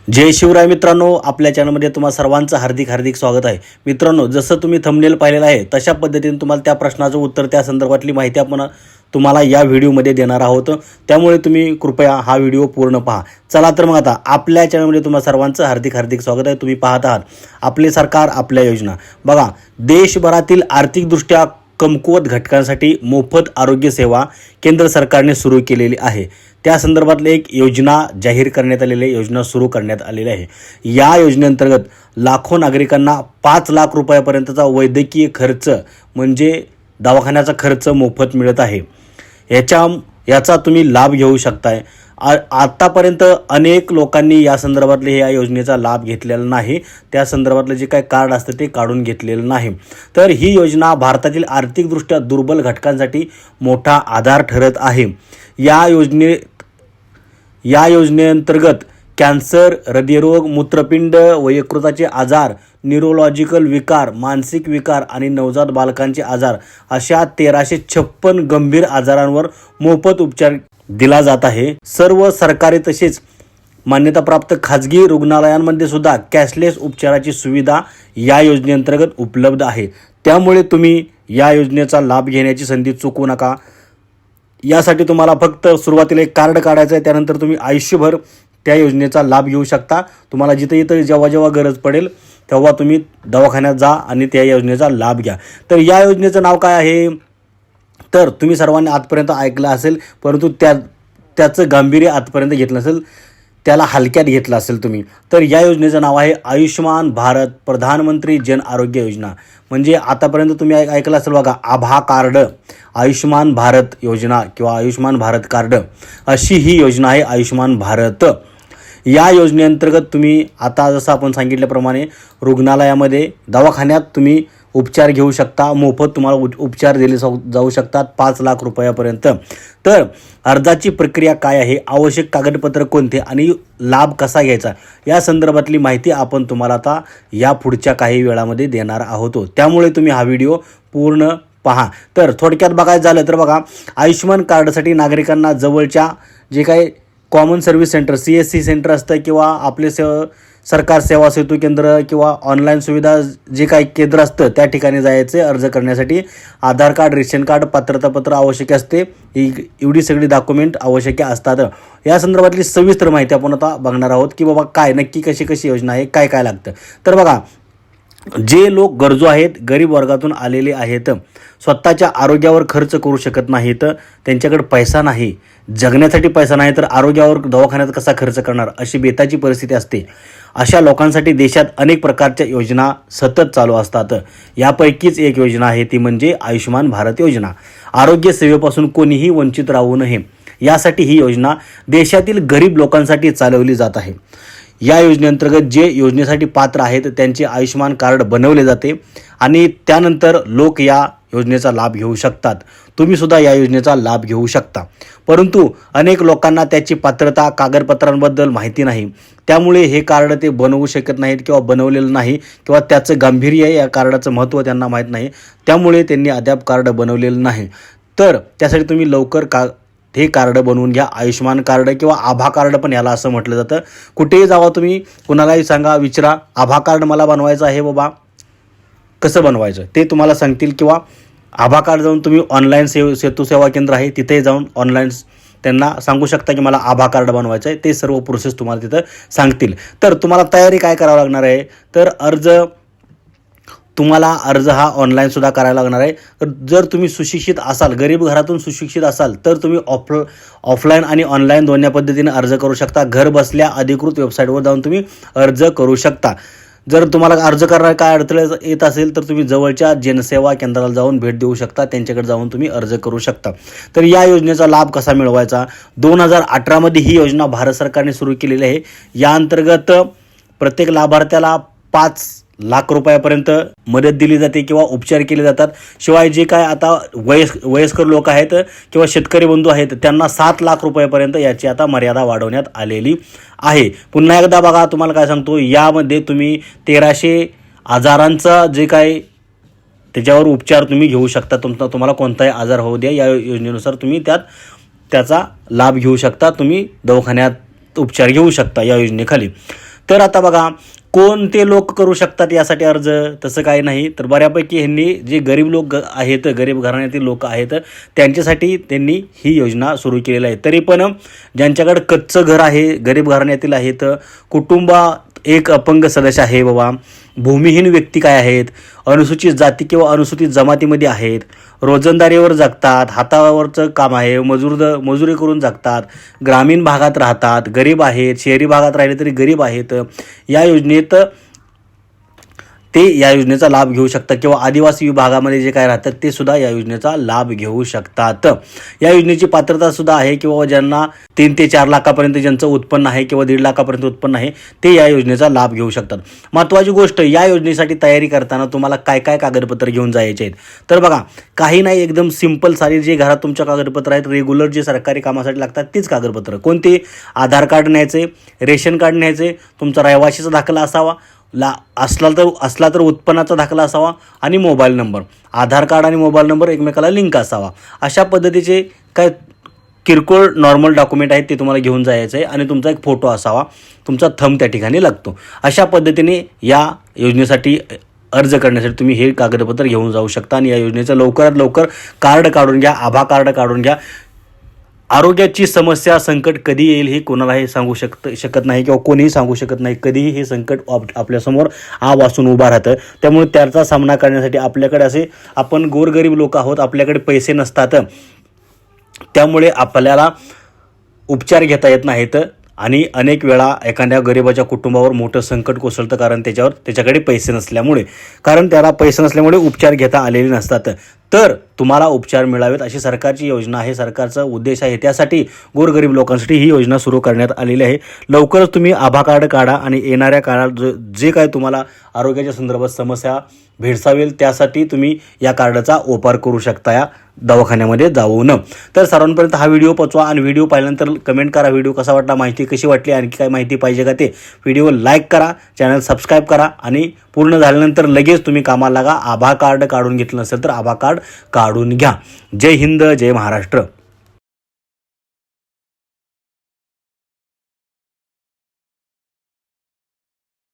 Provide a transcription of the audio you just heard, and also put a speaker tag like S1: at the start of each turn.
S1: जय शिवराय मित्रांनो, आपल्या चॅनलमध्ये तुम्हा सर्वांचं हार्दिक हार्दिक स्वागत आहे। मित्रांनो, जसं तुम्ही थंबनेल पाहिलेलं आहे तशा पद्धतीने तुम्हाला त्या प्रश्नाचं उत्तर त्या संदर्भातली माहिती आपण तुम्हाला या व्हिडिओमध्ये देणार आहोत। त्यामुळे तुम्ही कृपया हा व्हिडिओ पूर्ण पहा। चला तर मग आता आपल्या चॅनलमध्ये तुम्हा सर्वांचं हार्दिक हार्दिक स्वागत आहे। तुम्ही पाहत आहात आपले सरकार आपल्या योजना। बघा, देशभरातील आर्थिकदृष्ट्या कमकुवत घटकांसाठी मोफत आरोग्य सेवा केंद्र सरकारने सुरू केलेली आहे। त्या संदर्भातले एक योजना जाहीर करण्यात आलेली आहे, योजना सुरू करण्यात आलेली आहे। या योजनेअंतर्गत लाखो नागरिकांना 5 लाख रुपयापर्यंतचा वैद्यकीय खर्च म्हणजे दवाखान्याचा खर्च मोफत मिळत आहे। याचा तुम्ही लाभ घेऊ शकताय। आतापर्यंत अनेक लोकांनी या संदर्भातले या योजनेचा लाभ घेतलेला नाही। त्या संदर्भातलं जे काही कार्ड असतं ते काढून घेतलेलं नाही। तर ही योजना भारतातील आर्थिकदृष्ट्या दुर्बल घटकांसाठी मोठा आधार ठरत आहे। या योजनेअंतर्गत कॅन्सर, हृदयरोग, मूत्रपिंड, यकृताचे आजार, न्यूरोलॉजिकल विकार, मानसिक विकार आणि नवजात बालकांचे आजार अशा 1356 गंभीर आजारांवर मोफत उपचार दिला जात आहे। सर्व सरकारी तसेच मान्यताप्राप्त खाजगी रुग्णालयांमध्ये सुद्धा कॅशलेस उपचाराची सुविधा या योजनेअंतर्गत उपलब्ध आहे। त्यामुळे तुम्ही या योजनेचा लाभ घेण्याची संधी चुकवू नका। यासाठी तुम्हाला फक्त सुरुवातीला एक कार्ड काढायचं आहे, त्यानंतर तुम्ही आयुष्यभर त्या योजनेचा लाभ घेऊ शकता। तुम्हाला जिथे जेव्हा गरज पडेल तेव्हा तुम्ही दवाखान्यात जा आणि त्या योजनेचा लाभ घ्या। तर या योजनेचं नाव काय आहे? तर तुम्ही सर्वांनी आजपर्यंत ऐकलं असेल, परंतु त्याचं गांभीर्य आजपर्यंत घेतलं नसेल, त्याला हलक्यात घेतलं असेल तुम्ही। तर या योजनेचं नाव आहे आयुष्यमान भारत प्रधानमंत्री जन आरोग्य योजना। म्हणजे आतापर्यंत तुम्ही ऐकलं असेल बघा, आभा कार्ड, आयुष्यमान भारत योजना किंवा आयुष्यमान भारत कार्ड अशी ही योजना आहे आयुष्यमान भारत। या योजनेअंतर्गत तुम्ही आता जसं आपण सांगितल्याप्रमाणे रुग्णालयामध्ये दवाखान्यात तुम्ही उपचार घेऊ शकता। मोफत तुम्हाला उपचार दिले जाऊ शकतात 5 लाख रुपयापर्यंत। तर अर्जाची प्रक्रिया काय आहे, आवश्यक कागदपत्र कोणते आणि लाभ कसा घ्यायचा या संदर्भातली माहिती आपण तुम्हाला आता या पुढच्या काही वेळामध्ये देणार आहोत। त्यामुळे तुम्ही हा व्हिडिओ पूर्ण पहा। तर थोडक्यात बघायचं झालं तर बघा, आयुष्यमान कार्डसाठी नागरिकांना जवळच्या जे काही common service centre CSC centre असतं किंवा आपले सरकार सेवा सेतू केंद्र किंवा ऑनलाईन सुविधा जे काही केंद्र असतं त्या ठिकाणी जायचे अर्ज करण्यासाठी। आधार कार्ड, रेशन कार्ड, पात्रतापत्र आवश्यक असते। एवढी सगळी डॉक्युमेंट आवश्यक असतात। या संदर्भातली सविस्तर माहिती आपण आता बघणार आहोत की बाबा काय नक्की कशी योजना आहे, काय काय लागतं। तर बघा, जे लोक गरजू आहेत, गरीब वर्गातून आलेले आहेत, स्वतःच्या आरोग्यावर खर्च करू शकत नाहीत, त्यांच्याकडे पैसा नाही, जगण्यासाठी पैसा नाही, तर आरोग्यावर दवाखान्यात कसा खर्च करणार अशी बेताची परिस्थिती असते। अशा लोकांसाठी देशात अनेक प्रकारच्या योजना सतत चालू असतात। यापैकीच एक योजना आहे ती म्हणजे आयुष्यमान भारत योजना। आरोग्य सेवेपासून कोणीही वंचित राहू नये यासाठी ही योजना देशातील गरीब लोकांसाठी चालवली जात आहे। या योजनेअंतर्गत जे योजनेसाठी पात्र आहेत त्यांचे आयुष्यमान कार्ड बनवले जाते आणि त्यानंतर लोक या योजनेचा लाभ घेऊ शकतात। तुम्ही सुद्धा या योजनेचा लाभ घेऊ शकता, परंतु अनेक लोकांना त्याची पात्रता, कागदपत्रांबद्दल माहिती नाही। त्यामुळे हे कार्ड ते बनवू शकत नाहीत किंवा बनवलेलं नाही किंवा त्याचं गांभीर्य, या कार्डाचं महत्त्व त्यांना माहीत नाही, त्यामुळे त्यांनी अद्याप कार्ड बनवलेलं नाही। तर त्यासाठी तुम्ही लवकर हे कार्ड बनवून घ्या। आयुष्यमान कार्ड किंवा आभा कार्ड पण याला असं म्हटलं जातं। कुठेही जावा तुम्ही, कुणालाही सांगा, विचारा, आभा कार्ड मला बनवायचं आहे बाबा, कसं बनवायचं ते तुम्हाला सांगतील। किंवा आभा कार्ड जाऊन तुम्ही ऑनलाईन सेतू सेवा केंद्र आहे तिथे जाऊन ऑनलाईन त्यांना सांगू शकता की मला आभा कार्ड बनवायचं आहे, ते सर्व प्रोसेस तुम्हाला तिथं सांगतील। तर तुम्हाला तयारी काय करावं लागणार आहे, तर तुम्हाला अर्ज हा ऑनलाईन सुद्धा करायला लागणार आहे। तर जर तुम्ही सुशिक्षित असाल, गरीब घरातून सुशिक्षित असाल, तर तुम्ही ऑफलाईन आणि ऑनलाईन दोन्ही पद्धतीने अर्ज करू शकता। घर बसल्या अधिकृत वेबसाईटवर जाऊन तुम्ही अर्ज करू शकता। जर तुम्हाला अर्ज करण्यात काय अडथळे येत असेल तर तुम्ही जवळच्या जनसेवा केंद्राला जाऊन भेट देऊ शकता, त्यांच्याकडे जाऊन तुम्ही अर्ज करू शकता। तर या योजनेचा लाभ कसा मिळवायचा? 2018 मध्ये ही योजना भारत सरकारने सुरू केलेली आहे। या अंतर्गत प्रत्येक लाभार्थ्याला 5 लाख रुपयापर्यंत मदत दिली जाते किंवा उपचार केले जातात। शिवाय जे काय आता वयस्कर लोक आहेत किंवा शेतकरी बंधू आहेत त्यांना 7 लाख रुपयापर्यंत याची आता मर्यादा वाढवण्यात आलेली आहे। पुन्हा एकदा बघा, तुम्हाला काय सांगतो, यामध्ये तुम्ही 1300 आजारांचा जे काय त्याच्यावर उपचार तुम्ही घेऊ शकता। तुम्हाला कोणताही आजार होऊ द्या, या योजनेनुसार तुम्ही त्याचा लाभ घेऊ शकता। तुम्ही दवाखान्यात उपचार घेऊ शकता या योजनेखाली। तर आता बघा कोणते लोक करू शकतात यासाठी अर्ज, तसं काही नाही. तर बऱ्यापैकी ह्यांनी जे गरीब लोक आहेत, गरीब घराण्यातील लोक आहेत, त्यांच्यासाठी त्यांनी ही योजना सुरू केलेली आहे. तरी पण ज्यांच्याकडे कच्चं घर आहे, गरीब घराण्यातील आहेत, कुटुंबात एक अपंग सदस्य आहे बाबा, भूमिहीन व्यक्ती काय आहेत, अनुसूचित जाती किंवा अनुसूचित जमातीमध्ये आहेत, रोजंदारीवर जगतात, हातावरचं काम आहे, मजुरी करून जगतात, ग्रामीण भागात राहतात, गरीब आहेत, शहरी भागात राहिले तरी गरीब आहेत, या योजनेत ते या योजनेचा लाभ घेऊ शकतात. किंवा आदिवासी विभागामध्ये जे काय राहतात ते सुद्धा या योजनेचा लाभ घेऊ शकतात. या योजनेची पात्रता सुद्धा आहे किंवा ज्यांना 3 ते 4 लाखापर्यंत ज्यांचं उत्पन्न आहे किंवा 1.5 लाखापर्यंत उत्पन्न आहे ते या योजनेचा लाभ घेऊ शकतात. महत्त्वाची गोष्ट, या योजनेसाठी तयारी करताना तुम्हाला काय काय कागदपत्र घेऊन जायचे आहेत. तर बघा, काही नाही, एकदम सिंपल सारी जे घरात तुमच्या कागदपत्र आहेत, रेग्युलर जे सरकारी कामासाठी लागतात तीच कागदपत्र. कोणते? आधार कार्ड न्यायचे, रेशन कार्ड न्यायचे, तुमचा रहिवाशीचा दाखला असावा, असला तर उत्पन्नाचा दाखला असावा आणि मोबाईल नंबर. आधार कार्ड आणि मोबाईल नंबर एकमेकाला लिंक असावा. अशा पद्धतीचे काय किरकोळ नॉर्मल डॉक्युमेंट आहेत ते तुम्हाला घेऊन जायचं आहे आणि तुमचा एक फोटो असावा, तुमचा थंब त्या ठिकाणी लागतो. अशा पद्धतीने या योजनेसाठी अर्ज करण्यासाठी तुम्ही हे कागदपत्र घेऊन जाऊ शकता आणि या योजनेचं लवकरात लवकर कार्ड काढून घ्या, आभा कार्ड काढून घ्या. आरोग्याची समस्या, संकट कधी येईल हे कोणालाही सांगू शकत नाही किंवा कोणीही सांगू शकत नाही. कधीही हे संकट आपल्यासमोर वाचून उभा राहतं. त्यामुळे त्याचा सामना करण्यासाठी आपल्याकडे असे, आपण गोरगरीब लोक आहोत, आपल्याकडे पैसे नसतात, त्यामुळे आपल्याला उपचार घेता येत नाहीत आणि अनेक वेळा एखाद्या गरिबाच्या कुटुंबावर मोठं संकट कोसळतं, कारण त्याच्याकडे पैसे नसल्यामुळे, त्याला पैसे नसल्यामुळे उपचार घेता आलेले नसतात. तर तुम्हाला उपचार मिळावेत अशी सरकारची योजना आहे, सरकारचा उद्देश आहे. त्यासाठी गोरगरीब लोकांसाठी ही योजना सुरू करण्यात आलेली आहे. लवकरच तुम्ही आभा कार्ड काढा आणि येणाऱ्या काळात जे काय तुम्हाला आरोग्याच्या संदर्भात समस्या भेडसावेल त्यासाठी तुम्ही या कार्डाचा वापर करू शकता या दवाखान्यामध्ये जाऊन. तर सर्वांपर्यंत हा व्हिडिओ पोचवा आणि व्हिडिओ पाहिल्यानंतर कमेंट करा, व्हिडिओ कसा वाटला, माहिती कशी वाटली, आणखी काय माहिती पाहिजे का ते. व्हिडिओ लाईक करा, चॅनल सबस्क्राईब करा आणि पूर्ण झाल्यानंतर लगेच तुम्ही कामाला लागा. आभा कार्ड काढून घेतलं नसेल तर आभा कार्ड काढून घ्या. जय हिंद, जय महाराष्ट्र.